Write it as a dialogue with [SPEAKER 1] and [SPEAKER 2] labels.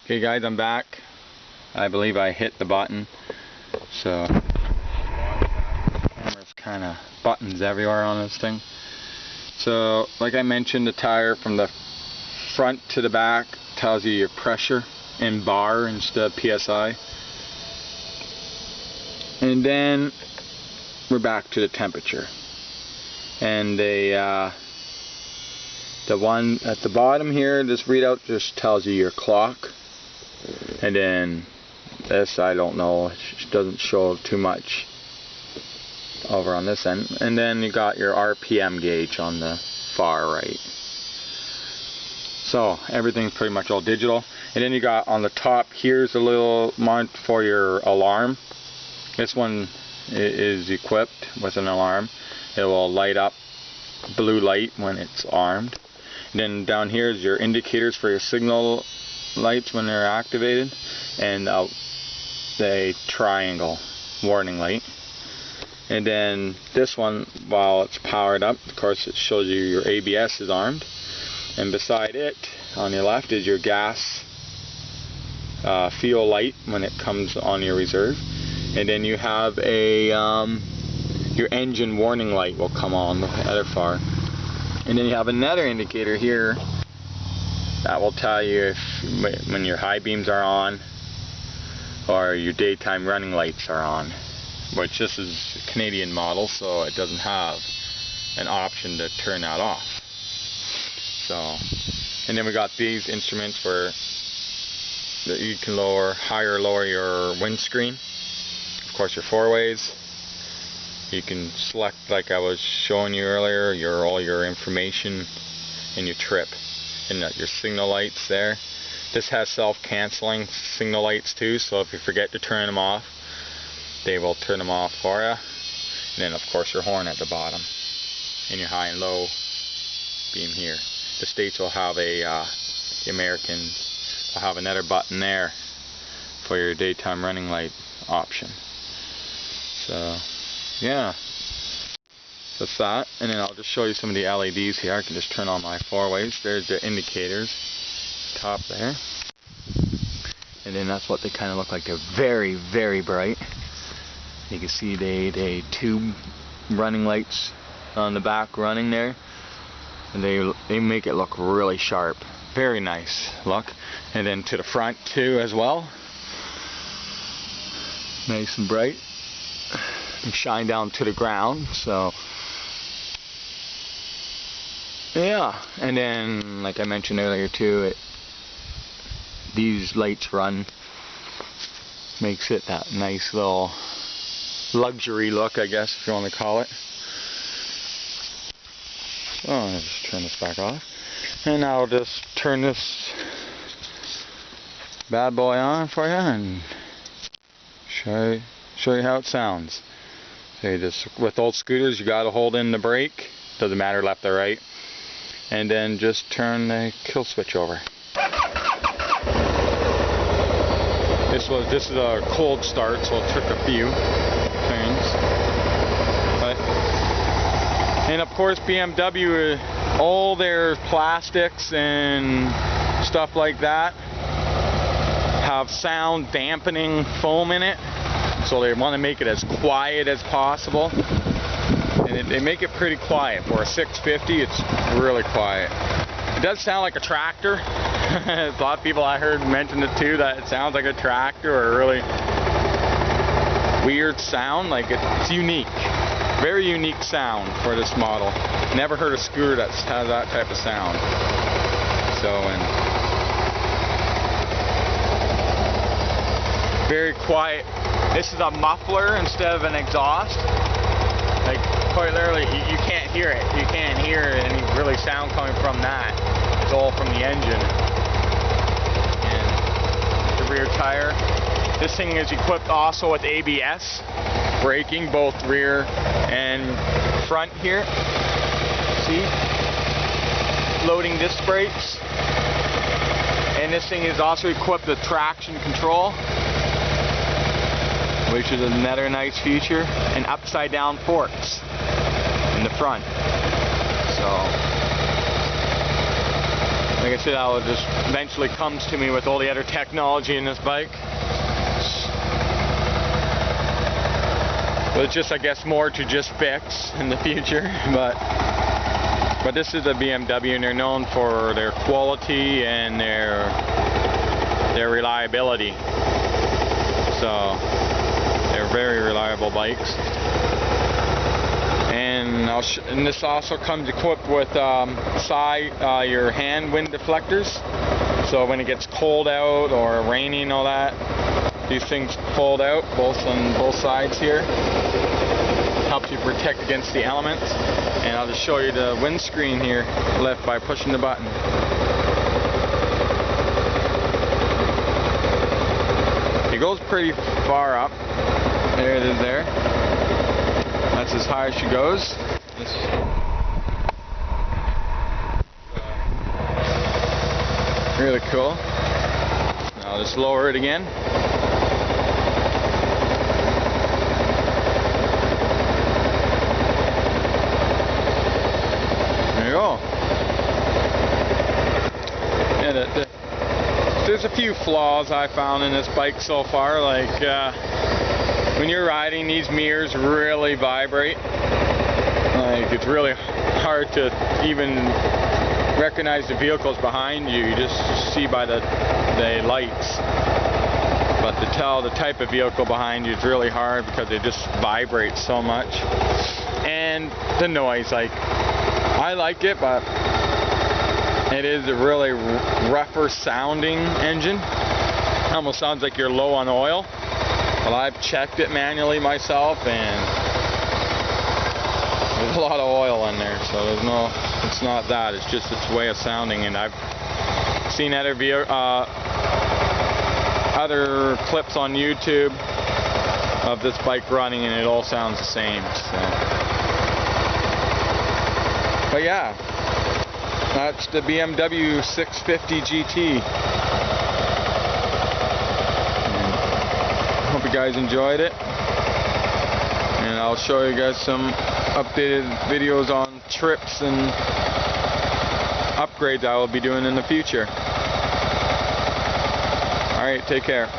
[SPEAKER 1] Okay guys, I'm back. I believe I hit the button. So camera's kind of buttons everywhere on this thing. So like I mentioned, the tire from the front to the back tells you your pressure in bar instead of PSI. And then we're back to the temperature. And the one at the bottom here, this readout just tells you your clock. And then this, I don't know, it doesn't show too much over on this end. And then you got your RPM gauge on the far right. So everything's pretty much all digital. And then you got on the top, here's a little mount for your alarm. This one is equipped with an alarm. It will light up blue light when it's armed. And then down here is your indicators for your signal lights when they're activated, and the triangle warning light. And then this one, while it's powered up, of course it shows you your ABS is armed, and beside it on your left is your gas fuel light when it comes on your reserve. And then you have a your engine warning light will come on the other far. And then you have another indicator here that will tell you if when your high beams are on or your daytime running lights are on, which this is a Canadian model, so it doesn't have an option to turn that off. So, and then we got these instruments where that you can higher or lower your windscreen. Of course, your four ways. You can select, like I was showing you earlier, all your information and your trip. And your signal lights there. This has self-canceling signal lights too, so if you forget to turn them off, they will turn them off for you. And then of course your horn at the bottom, and your high and low beam here. The States will have the American will have another button there for your daytime running light option. So yeah. That's that, and then I'll just show you some of the LEDs here. I can just turn on my four ways. There's the indicators, top there, and then that's what they kind of look like. They're very, very bright. You can see the two running lights on the back running there, and they make it look really sharp. Very nice look. And then to the front too as well. Nice and bright. They shine down to the ground, so. Yeah, and then like I mentioned earlier too, these lights run, makes it that nice little luxury look, I guess, if you want to call it. So I'll just turn this back off, and I'll just turn this bad boy on for you and show you how it sounds. So you just, with old scooters, you got to hold in the brake. Doesn't matter left or right. And then just turn the kill switch over. This is a cold start, so it took a few turns. And of course BMW, all their plastics and stuff like that have sound dampening foam in it, so they want to make it as quiet as possible. And they make it pretty quiet. For a 650, it's really quiet. It does sound like a tractor. A lot of people I heard mention it too, that it sounds like a tractor, or a really weird sound. Like it's unique. Very unique sound for this model. Never heard a scooter that has that type of sound. So, and very quiet. This is a muffler instead of an exhaust. Like, quite literally, you can't hear it. You can't hear any really sound coming from that. It's all from the engine. And the rear tire. This thing is equipped also with ABS braking, both rear and front here. See? Loading disc brakes. And this thing is also equipped with traction control, which is another nice feature, and upside down forks in the front. So Like I said, that will just eventually comes to me with all the other technology in this bike. But it's just, I guess, more to just fix in the future. But this is a BMW, and they're known for their quality and their reliability. So they're very reliable bikes. And this also comes equipped with your hand wind deflectors. So when it gets cold out or raining and all that, these things fold out on both sides here. Helps you protect against the elements. And I'll just show you the windscreen here left by pushing the button. It goes pretty far up. There it is there. That's as high as she goes. Really cool. I'll just lower it again. There you go. And there's a few flaws I found in this bike so far, like when you're riding, these mirrors really vibrate. Like, it's really hard to even recognize the vehicles behind you. You just see by the lights. But to tell the type of vehicle behind you is really hard because it just vibrates so much. And the noise, like, I like it, but it is a really rougher sounding engine. It almost sounds like you're low on oil. Well, I've checked it manually myself, and there's a lot of oil in there, so it's not that. It's just its way of sounding. And I've seen other clips on YouTube of this bike running, and it all sounds the same. So. But yeah, that's the BMW 650 GT. Hope you guys enjoyed it, and I'll show you guys some updated videos on trips and upgrades I will be doing in the future. Alright, take care.